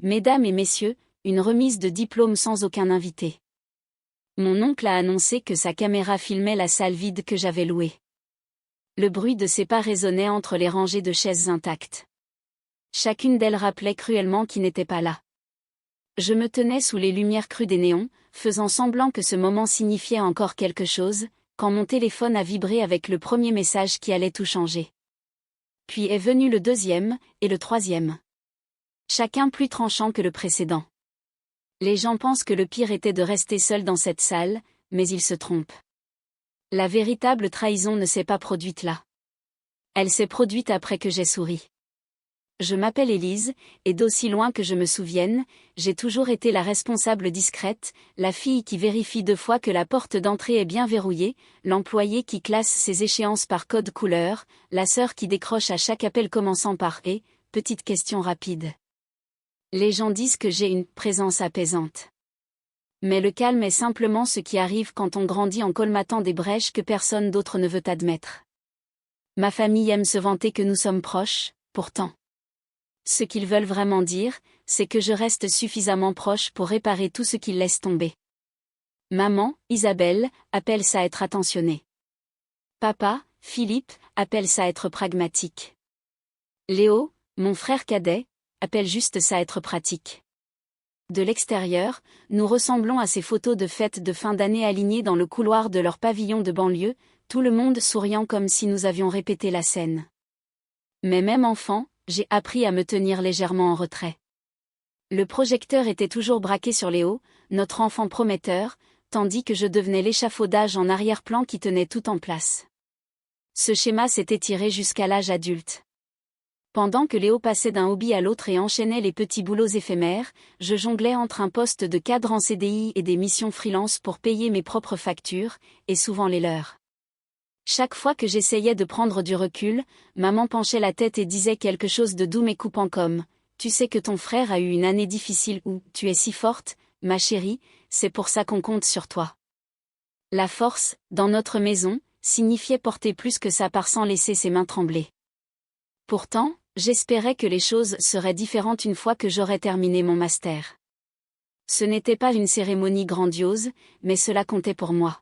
Mesdames et messieurs, une remise de diplôme sans aucun invité. Mon oncle a annoncé que sa caméra filmait la salle vide que j'avais louée. Le bruit de ses pas résonnait entre les rangées de chaises intactes. Chacune d'elles rappelait cruellement qu'il n'était pas là. Je me tenais sous les lumières crues des néons, faisant semblant que ce moment signifiait encore quelque chose, quand mon téléphone a vibré avec le premier message qui allait tout changer. Puis est venu le deuxième, et le troisième. Chacun plus tranchant que le précédent. Les gens pensent que le pire était de rester seul dans cette salle, mais ils se trompent. La véritable trahison ne s'est pas produite là. Elle s'est produite après que j'ai souri. Je m'appelle Élise, et d'aussi loin que je me souvienne, j'ai toujours été la responsable discrète, la fille qui vérifie 2 fois que la porte d'entrée est bien verrouillée, l'employée qui classe ses échéances par code couleur, la sœur qui décroche à chaque appel commençant par « et », petite question rapide. Les gens disent que j'ai une présence apaisante. Mais le calme est simplement ce qui arrive quand on grandit en colmatant des brèches que personne d'autre ne veut admettre. Ma famille aime se vanter que nous sommes proches, pourtant. Ce qu'ils veulent vraiment dire, c'est que je reste suffisamment proche pour réparer tout ce qu'ils laissent tomber. Maman, Isabelle, appelle ça être attentionné. Papa, Philippe, appelle ça être pragmatique. Léo, mon frère cadet, appelle juste ça être pratique. De l'extérieur, nous ressemblons à ces photos de fêtes de fin d'année alignées dans le couloir de leur pavillon de banlieue, tout le monde souriant comme si nous avions répété la scène. Mais même enfant, j'ai appris à me tenir légèrement en retrait. Le projecteur était toujours braqué sur Léo, notre enfant prometteur, tandis que je devenais l'échafaudage en arrière-plan qui tenait tout en place. Ce schéma s'est étiré jusqu'à l'âge adulte. Pendant que Léo passait d'un hobby à l'autre et enchaînait les petits boulots éphémères, je jonglais entre un poste de cadre en CDI et des missions freelance pour payer mes propres factures, et souvent les leurs. Chaque fois que j'essayais de prendre du recul, maman penchait la tête et disait quelque chose de doux mais coupant comme « Tu sais que ton frère a eu une année difficile ou « Tu es si forte, ma chérie, c'est pour ça qu'on compte sur toi ». La force, dans notre maison, signifiait porter plus que ça part sans laisser ses mains trembler. Pourtant, j'espérais que les choses seraient différentes une fois que j'aurais terminé mon master. Ce n'était pas une cérémonie grandiose, mais cela comptait pour moi.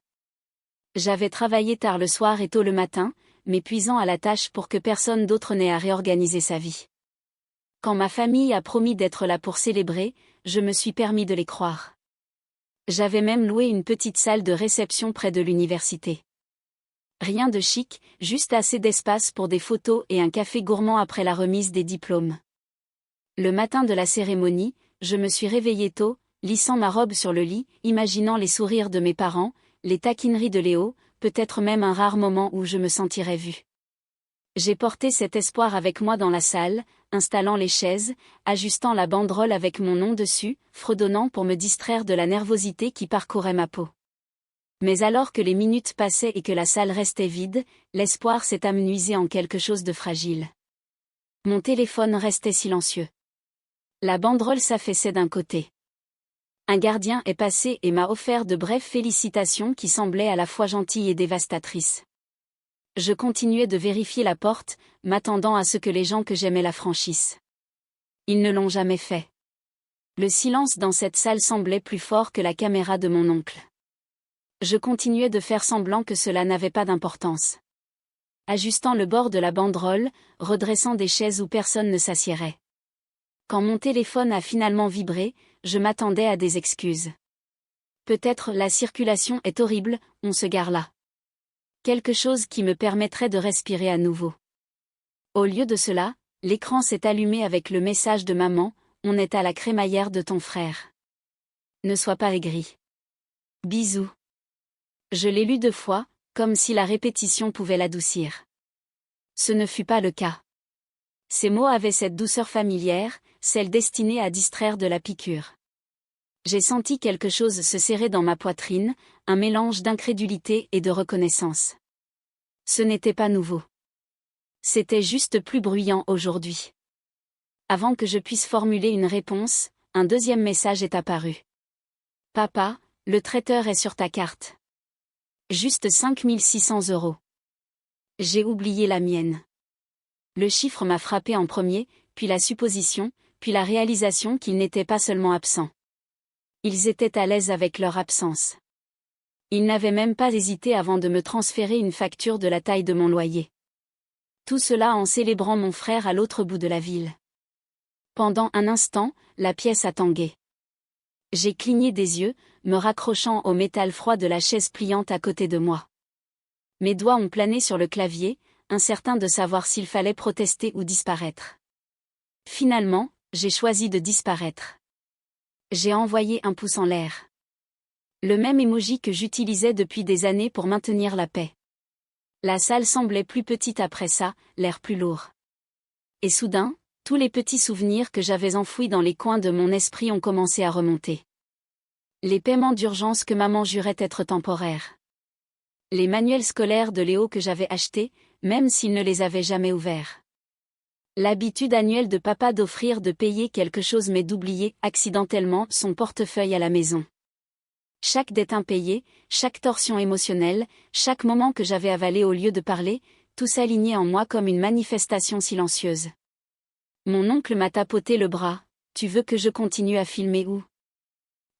J'avais travaillé tard le soir et tôt le matin, m'épuisant à la tâche pour que personne d'autre n'ait à réorganiser sa vie. Quand ma famille a promis d'être là pour célébrer, je me suis permis de les croire. J'avais même loué une petite salle de réception près de l'université. Rien de chic, juste assez d'espace pour des photos et un café gourmand après la remise des diplômes. Le matin de la cérémonie, je me suis réveillée tôt, lissant ma robe sur le lit, imaginant les sourires de mes parents, les taquineries de Léo, peut-être même un rare moment où je me sentirais vue. J'ai porté cet espoir avec moi dans la salle, installant les chaises, ajustant la banderole avec mon nom dessus, fredonnant pour me distraire de la nervosité qui parcourait ma peau. Mais alors que les minutes passaient et que la salle restait vide, l'espoir s'est amenuisé en quelque chose de fragile. Mon téléphone restait silencieux. La banderole s'affaissait d'un côté. Un gardien est passé et m'a offert de brèves félicitations qui semblaient à la fois gentilles et dévastatrices. Je continuais de vérifier la porte, m'attendant à ce que les gens que j'aimais la franchissent. Ils ne l'ont jamais fait. Le silence dans cette salle semblait plus fort que la caméra de mon oncle. Je continuais de faire semblant que cela n'avait pas d'importance. Ajustant le bord de la banderole, redressant des chaises où personne ne s'assiérait. Quand mon téléphone a finalement vibré, je m'attendais à des excuses. Peut-être la circulation est horrible, on se gare là. Quelque chose qui me permettrait de respirer à nouveau. Au lieu de cela, l'écran s'est allumé avec le message de maman, on est à la crémaillère de ton frère. Ne sois pas aigri. Bisous. Je l'ai lu 2 fois, comme si la répétition pouvait l'adoucir. Ce ne fut pas le cas. Ces mots avaient cette douceur familière, celle destinée à distraire de la piqûre. J'ai senti quelque chose se serrer dans ma poitrine, un mélange d'incrédulité et de reconnaissance. Ce n'était pas nouveau. C'était juste plus bruyant aujourd'hui. Avant que je puisse formuler une réponse, un deuxième message est apparu. Papa, le traiteur est sur ta carte. Juste 5 600 €. J'ai oublié la mienne. Le chiffre m'a frappé en premier, puis la supposition, puis la réalisation qu'ils n'étaient pas seulement absents. Ils étaient à l'aise avec leur absence. Ils n'avaient même pas hésité avant de me transférer une facture de la taille de mon loyer. Tout cela en célébrant mon frère à l'autre bout de la ville. Pendant un instant, la pièce a tangué. J'ai cligné des yeux, me raccrochant au métal froid de la chaise pliante à côté de moi. Mes doigts ont plané sur le clavier, incertain de savoir s'il fallait protester ou disparaître. Finalement, j'ai choisi de disparaître. J'ai envoyé un pouce en l'air. Le même emoji que j'utilisais depuis des années pour maintenir la paix. La salle semblait plus petite après ça, l'air plus lourd. Et soudain, tous les petits souvenirs que j'avais enfouis dans les coins de mon esprit ont commencé à remonter. Les paiements d'urgence que maman jurait être temporaires. Les manuels scolaires de Léo que j'avais achetés, même s'il ne les avait jamais ouverts. L'habitude annuelle de papa d'offrir de payer quelque chose mais d'oublier accidentellement son portefeuille à la maison. Chaque dette impayée, chaque torsion émotionnelle, chaque moment que j'avais avalé au lieu de parler, tout s'alignait en moi comme une manifestation silencieuse. Mon oncle m'a tapoté le bras. « Tu veux que je continue à filmer où ?»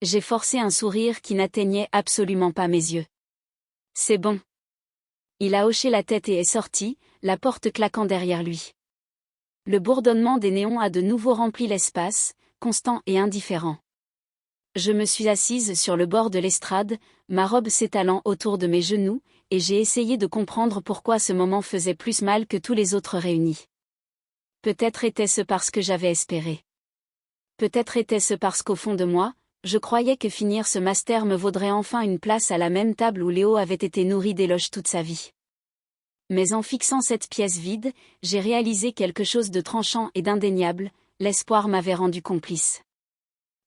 J'ai forcé un sourire qui n'atteignait absolument pas mes yeux. « C'est bon. » Il a hoché la tête et est sorti, la porte claquant derrière lui. Le bourdonnement des néons a de nouveau rempli l'espace, constant et indifférent. Je me suis assise sur le bord de l'estrade, ma robe s'étalant autour de mes genoux, et j'ai essayé de comprendre pourquoi ce moment faisait plus mal que tous les autres réunis. Peut-être était-ce parce que j'avais espéré. Peut-être était-ce parce qu'au fond de moi, je croyais que finir ce master me vaudrait enfin une place à la même table où Léo avait été nourri d'éloges toute sa vie. Mais en fixant cette pièce vide, j'ai réalisé quelque chose de tranchant et d'indéniable, l'espoir m'avait rendu complice.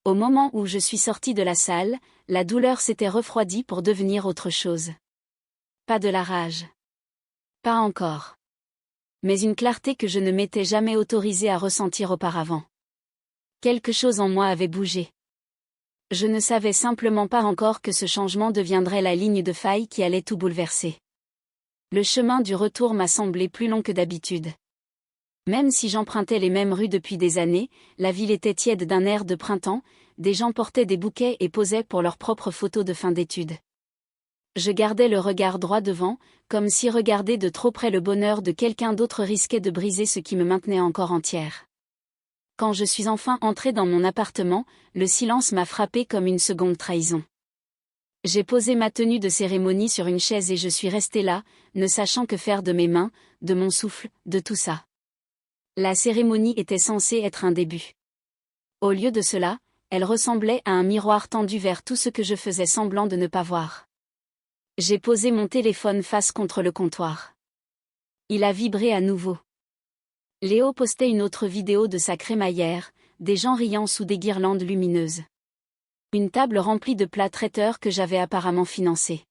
Au moment où je suis sortie de la salle, la douleur s'était refroidie pour devenir autre chose. Pas de la rage. Pas encore. Mais une clarté que je ne m'étais jamais autorisée à ressentir auparavant. Quelque chose en moi avait bougé. Je ne savais simplement pas encore que ce changement deviendrait la ligne de faille qui allait tout bouleverser. Le chemin du retour m'a semblé plus long que d'habitude. Même si j'empruntais les mêmes rues depuis des années, la ville était tiède d'un air de printemps, des gens portaient des bouquets et posaient pour leurs propres photos de fin d'études. Je gardais le regard droit devant, comme si regarder de trop près le bonheur de quelqu'un d'autre risquait de briser ce qui me maintenait encore entière. Quand je suis enfin entrée dans mon appartement, le silence m'a frappé comme une seconde trahison. J'ai posé ma tenue de cérémonie sur une chaise et je suis restée là, ne sachant que faire de mes mains, de mon souffle, de tout ça. La cérémonie était censée être un début. Au lieu de cela, elle ressemblait à un miroir tendu vers tout ce que je faisais semblant de ne pas voir. J'ai posé mon téléphone face contre le comptoir. Il a vibré à nouveau. Léo postait une autre vidéo de sa crémaillère, des gens riant sous des guirlandes lumineuses. Une table remplie de plats traiteurs que j'avais apparemment financés.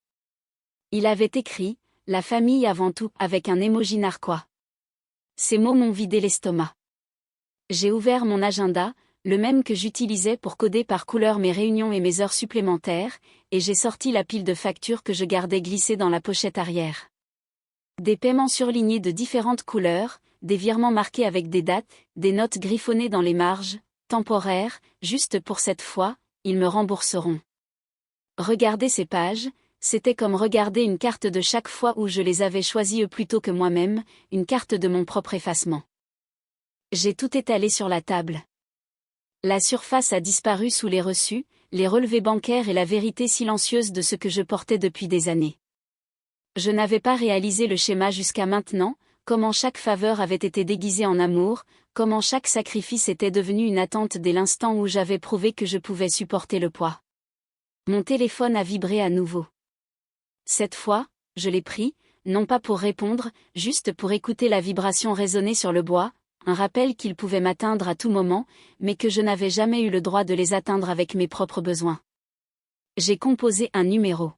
Il avait écrit « La famille avant tout » avec un emoji narquois. Ces mots m'ont vidé l'estomac. J'ai ouvert mon agenda, le même que j'utilisais pour coder par couleur mes réunions et mes heures supplémentaires, et j'ai sorti la pile de factures que je gardais glissée dans la pochette arrière. Des paiements surlignés de différentes couleurs, des virements marqués avec des dates, des notes griffonnées dans les marges, temporaires, juste pour cette fois, ils me rembourseront. Regarder ces pages, c'était comme regarder une carte de chaque fois où je les avais choisies plutôt que moi-même, une carte de mon propre effacement. J'ai tout étalé sur la table. La surface a disparu sous les reçus, les relevés bancaires et la vérité silencieuse de ce que je portais depuis des années. Je n'avais pas réalisé le schéma jusqu'à maintenant, comment chaque faveur avait été déguisée en amour, comment chaque sacrifice était devenu une attente dès l'instant où j'avais prouvé que je pouvais supporter le poids. Mon téléphone a vibré à nouveau. Cette fois, je l'ai pris, non pas pour répondre, juste pour écouter la vibration résonner sur le bois, un rappel qu'il pouvait m'atteindre à tout moment, mais que je n'avais jamais eu le droit de les atteindre avec mes propres besoins. J'ai composé un numéro.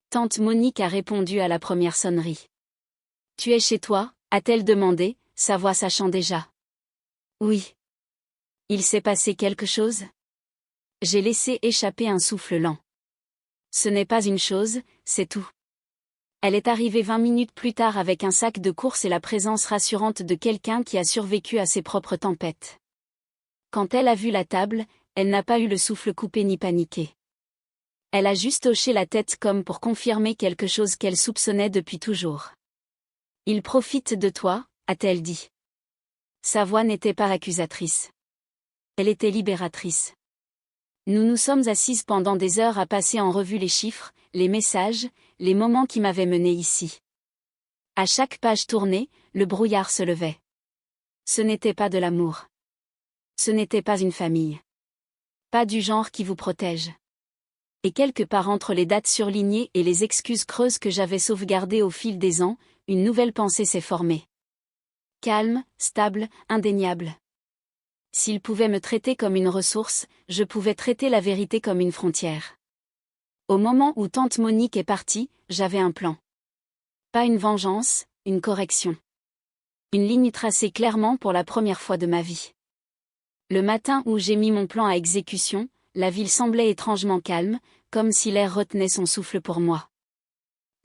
Tante Monique a répondu à la première sonnerie. « Tu es chez toi ?» a-t-elle demandé, sa voix sachant déjà. « Oui. » « Il s'est passé quelque chose ?» J'ai laissé échapper un souffle lent. « Ce n'est pas une chose, c'est tout. » Elle est arrivée 20 minutes plus tard avec un sac de courses et la présence rassurante de quelqu'un qui a survécu à ses propres tempêtes. Quand elle a vu la table, elle n'a pas eu le souffle coupé ni paniqué. Elle a juste hoché la tête comme pour confirmer quelque chose qu'elle soupçonnait depuis toujours. Il profite de toi, a-t-elle dit. Sa voix n'était pas accusatrice. Elle était libératrice. Nous nous sommes assises pendant des heures à passer en revue les chiffres, les messages, les moments qui m'avaient menée ici. À chaque page tournée, le brouillard se levait. Ce n'était pas de l'amour. Ce n'était pas une famille. Pas du genre qui vous protège. Et quelque part entre les dates surlignées et les excuses creuses que j'avais sauvegardées au fil des ans, une nouvelle pensée s'est formée. Calme, stable, indéniable. S'il pouvait me traiter comme une ressource, je pouvais traiter la vérité comme une frontière. Au moment où tante Monique est partie, j'avais un plan. Pas une vengeance, une correction. Une ligne tracée clairement pour la première fois de ma vie. Le matin où j'ai mis mon plan à exécution, la ville semblait étrangement calme, comme si l'air retenait son souffle pour moi.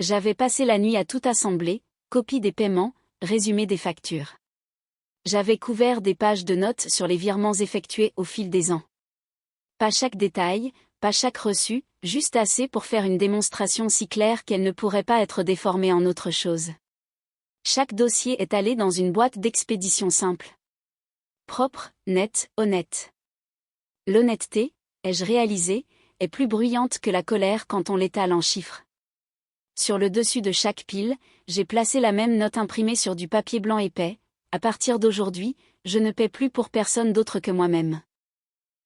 J'avais passé la nuit à tout assembler, copie des paiements, résumé des factures. J'avais couvert des pages de notes sur les virements effectués au fil des ans. Pas chaque détail, pas chaque reçu, juste assez pour faire une démonstration si claire qu'elle ne pourrait pas être déformée en autre chose. Chaque dossier est allé dans une boîte d'expédition simple. Propre, nette, honnête. L'honnêteté, ai-je réalisé, est plus bruyante que la colère quand on l'étale en chiffres. Sur le dessus de chaque pile, j'ai placé la même note imprimée sur du papier blanc épais. À partir d'aujourd'hui, je ne paie plus pour personne d'autre que moi-même.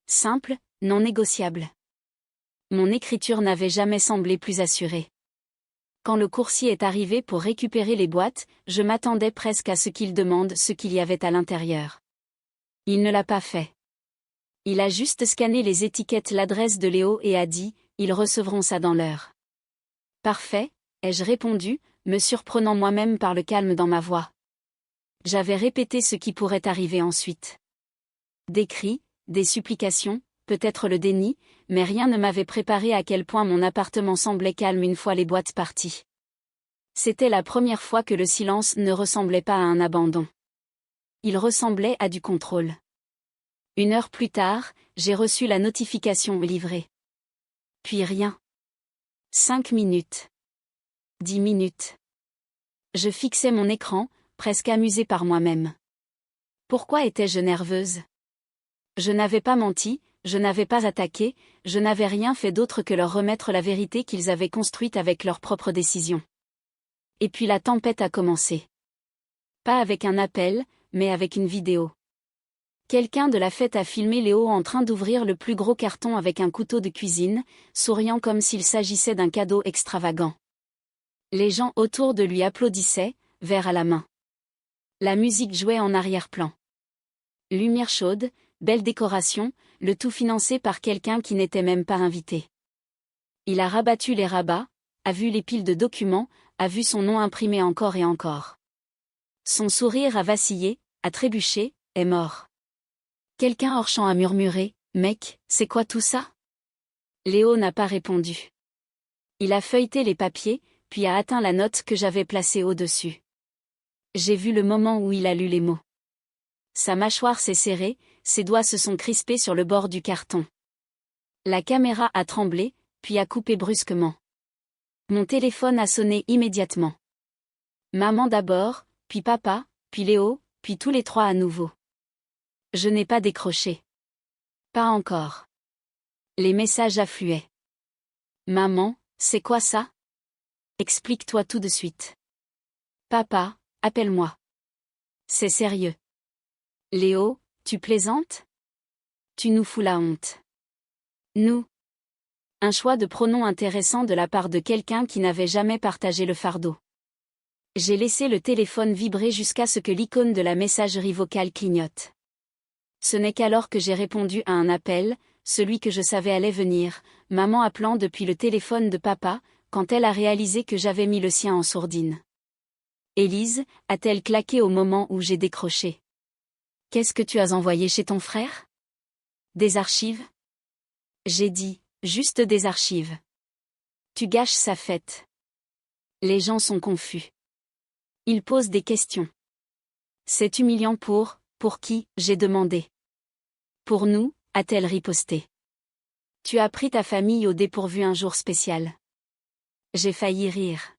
Simple, non négociable. Mon écriture n'avait jamais semblé plus assurée. Quand le coursier est arrivé pour récupérer les boîtes, je m'attendais presque à ce qu'il demande ce qu'il y avait à l'intérieur. Il ne l'a pas fait. Il a juste scanné les étiquettes, l'adresse de Léo et a dit « Ils recevront ça dans l'heure ». Parfait, ai-je répondu, me surprenant moi-même par le calme dans ma voix. J'avais répété ce qui pourrait arriver ensuite. Des cris, des supplications, peut-être le déni, mais rien ne m'avait préparé à quel point mon appartement semblait calme une fois les boîtes parties. C'était la première fois que le silence ne ressemblait pas à un abandon. Il ressemblait à du contrôle. 1 heure plus tard, j'ai reçu la notification livrée. Puis rien. 5 minutes. 10 minutes. Je fixais mon écran, presque amusée par moi-même. Pourquoi étais-je nerveuse? Je n'avais pas menti, je n'avais pas attaqué, je n'avais rien fait d'autre que leur remettre la vérité qu'ils avaient construite avec leurs propres décisions. Et puis la tempête a commencé. Pas avec un appel, mais avec une vidéo. Quelqu'un de la fête a filmé Léo en train d'ouvrir le plus gros carton avec un couteau de cuisine, souriant comme s'il s'agissait d'un cadeau extravagant. Les gens autour de lui applaudissaient, verre à la main. La musique jouait en arrière-plan. Lumière chaude, belle décoration, le tout financé par quelqu'un qui n'était même pas invité. Il a rabattu les rabats, a vu les piles de documents, a vu son nom imprimé encore et encore. Son sourire a vacillé, a trébuché, est mort. Quelqu'un hors champ a murmuré, « Mec, c'est quoi tout ça ?» Léo n'a pas répondu. Il a feuilleté les papiers, puis a atteint la note que j'avais placée au-dessus. J'ai vu le moment où il a lu les mots. Sa mâchoire s'est serrée, ses doigts se sont crispés sur le bord du carton. La caméra a tremblé, puis a coupé brusquement. Mon téléphone a sonné immédiatement. Maman d'abord, puis papa, puis Léo, puis tous les trois à nouveau. Je n'ai pas décroché. Pas encore. Les messages affluaient. Maman, c'est quoi ça? Explique-toi tout de suite. Papa, appelle-moi. C'est sérieux. Léo, tu plaisantes? Tu nous fous la honte. Nous. Un choix de pronom intéressant de la part de quelqu'un qui n'avait jamais partagé le fardeau. J'ai laissé le téléphone vibrer jusqu'à ce que l'icône de la messagerie vocale clignote. Ce n'est qu'alors que j'ai répondu à un appel, celui que je savais allait venir, maman appelant depuis le téléphone de papa, quand elle a réalisé que j'avais mis le sien en sourdine. Élise, a-t-elle claqué au moment où j'ai décroché. Qu'est-ce que tu as envoyé chez ton frère? Des archives? J'ai dit, juste des archives. Tu gâches sa fête. Les gens sont confus. Ils posent des questions. C'est humiliant pour qui, j'ai demandé. Pour nous, a-t-elle riposté. Tu as pris ta famille au dépourvu un jour spécial. J'ai failli rire.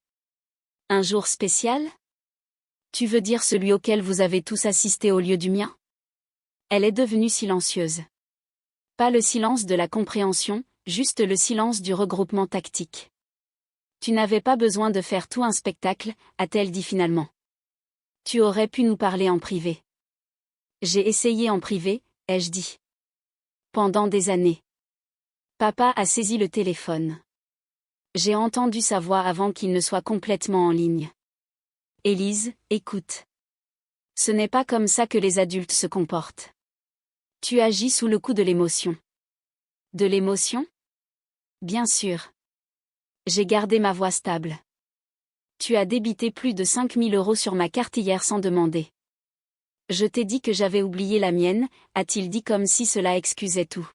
Un jour spécial? Tu veux dire celui auquel vous avez tous assisté au lieu du mien? Elle est devenue silencieuse. Pas le silence de la compréhension, juste le silence du regroupement tactique. Tu n'avais pas besoin de faire tout un spectacle, a-t-elle dit finalement. Tu aurais pu nous parler en privé. J'ai essayé en privé, ai-je dit. Pendant des années. Papa a saisi le téléphone. J'ai entendu sa voix avant qu'il ne soit complètement en ligne. Élise, écoute. Ce n'est pas comme ça que les adultes se comportent. Tu agis sous le coup de l'émotion. De l'émotion? Bien sûr. J'ai gardé ma voix stable. Tu as débité plus de 5 000 € sur ma carte hier sans demander. Je t'ai dit que j'avais oublié la mienne, a-t-il dit comme si cela excusait tout.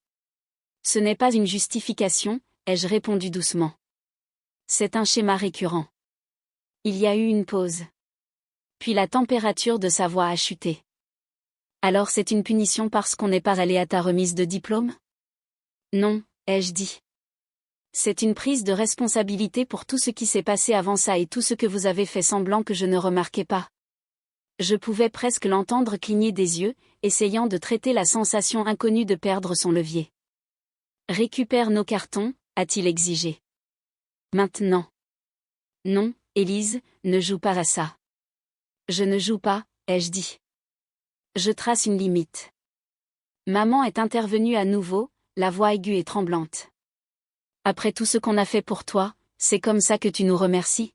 Ce n'est pas une justification, ai-je répondu doucement. C'est un schéma récurrent. Il y a eu une pause. Puis la température de sa voix a chuté. Alors c'est une punition parce qu'on n'est pas allé à ta remise de diplôme? Non, ai-je dit. C'est une prise de responsabilité pour tout ce qui s'est passé avant ça et tout ce que vous avez fait semblant que je ne remarquais pas. Je pouvais presque l'entendre cligner des yeux, essayant de traiter la sensation inconnue de perdre son levier. Récupère nos cartons, a-t-il exigé. Maintenant. Non, Élise, ne joue pas à ça. Je ne joue pas, ai-je dit. Je trace une limite. Maman est intervenue à nouveau, la voix aiguë et tremblante. Après tout ce qu'on a fait pour toi, c'est comme ça que tu nous remercies?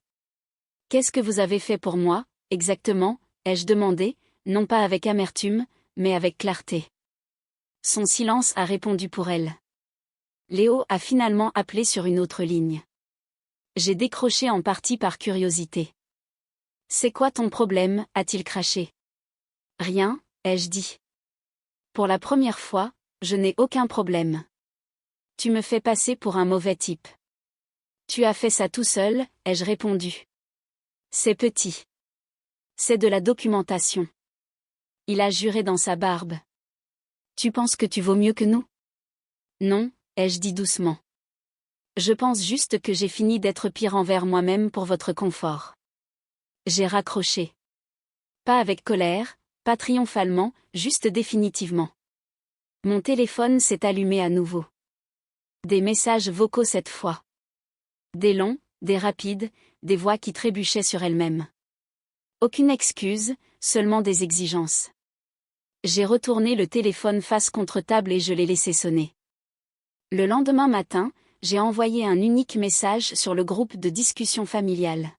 Qu'est-ce que vous avez fait pour moi, exactement, ai-je demandé, non pas avec amertume, mais avec clarté. Son silence a répondu pour elle. Léo a finalement appelé sur une autre ligne. J'ai décroché en partie par curiosité. C'est quoi ton problème, a-t-il craché. Rien, ai-je dit. Pour la première fois, je n'ai aucun problème. Tu me fais passer pour un mauvais type. Tu as fait ça tout seul, ai-je répondu. C'est petit. C'est de la documentation. Il a juré dans sa barbe. Tu penses que tu vaux mieux que nous? Non, ai-je dit doucement. Je pense juste que j'ai fini d'être pire envers moi-même pour votre confort. J'ai raccroché. Pas avec colère, pas triomphalement, juste définitivement. Mon téléphone s'est allumé à nouveau. Des messages vocaux cette fois. Des longs, des rapides, des voix qui trébuchaient sur elles-mêmes. Aucune excuse, seulement des exigences. J'ai retourné le téléphone face contre table et je l'ai laissé sonner. Le lendemain matin, j'ai envoyé un unique message sur le groupe de discussion familiale.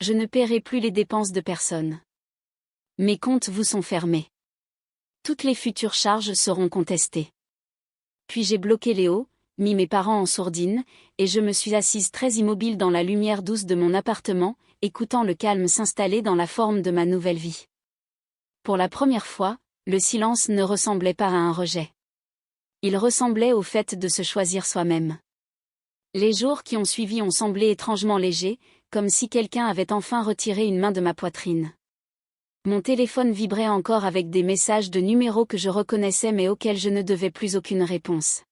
Je ne paierai plus les dépenses de personne. Mes comptes vous sont fermés. Toutes les futures charges seront contestées. Puis j'ai bloqué Léo, mis mes parents en sourdine, et je me suis assise très immobile dans la lumière douce de mon appartement, écoutant le calme s'installer dans la forme de ma nouvelle vie. Pour la première fois, le silence ne ressemblait pas à un rejet. Il ressemblait au fait de se choisir soi-même. Les jours qui ont suivi ont semblé étrangement légers, comme si quelqu'un avait enfin retiré une main de ma poitrine. Mon téléphone vibrait encore avec des messages de numéros que je reconnaissais mais auxquels je ne devais plus aucune réponse.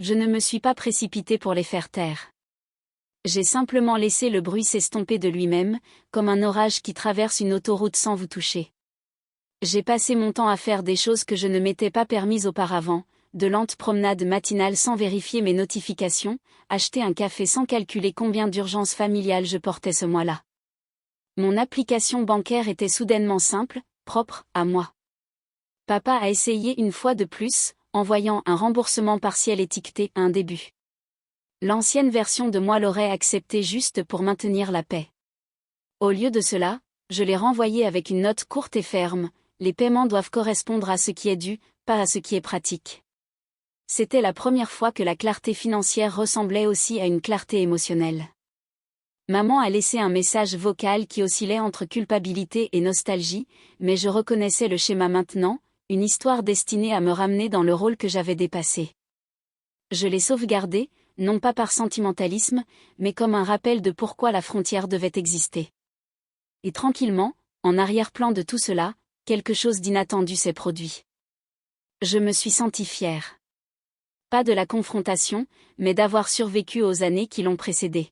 Je ne me suis pas précipitée pour les faire taire. J'ai simplement laissé le bruit s'estomper de lui-même, comme un orage qui traverse une autoroute sans vous toucher. J'ai passé mon temps à faire des choses que je ne m'étais pas permises auparavant, de lentes promenades matinales sans vérifier mes notifications, acheter un café sans calculer combien d'urgences familiales je portais ce mois-là. Mon application bancaire était soudainement simple, propre, à moi. Papa a essayé une fois de plus, envoyant un remboursement partiel étiqueté « un début ». L'ancienne version de moi l'aurait accepté juste pour maintenir la paix. Au lieu de cela, je l'ai renvoyé avec une note courte et ferme, les paiements doivent correspondre à ce qui est dû, pas à ce qui est pratique. C'était la première fois que la clarté financière ressemblait aussi à une clarté émotionnelle. Maman a laissé un message vocal qui oscillait entre culpabilité et nostalgie, mais je reconnaissais le schéma maintenant, une histoire destinée à me ramener dans le rôle que j'avais dépassé. Je l'ai sauvegardé, non pas par sentimentalisme, mais comme un rappel de pourquoi la frontière devait exister. Et tranquillement, en arrière-plan de tout cela, quelque chose d'inattendu s'est produit. Je me suis sentie fière. Pas de la confrontation, mais d'avoir survécu aux années qui l'ont précédée.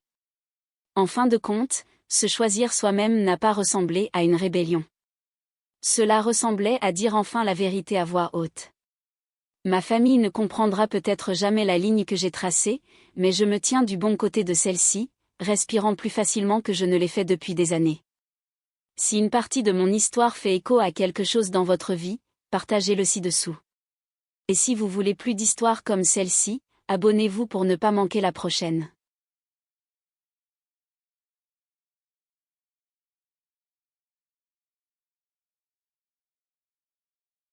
En fin de compte, se choisir soi-même n'a pas ressemblé à une rébellion. Cela ressemblait à dire enfin la vérité à voix haute. Ma famille ne comprendra peut-être jamais la ligne que j'ai tracée, mais je me tiens du bon côté de celle-ci, respirant plus facilement que je ne l'ai fait depuis des années. Si une partie de mon histoire fait écho à quelque chose dans votre vie, partagez-le ci-dessous. Et si vous voulez plus d'histoires comme celle-ci, abonnez-vous pour ne pas manquer la prochaine.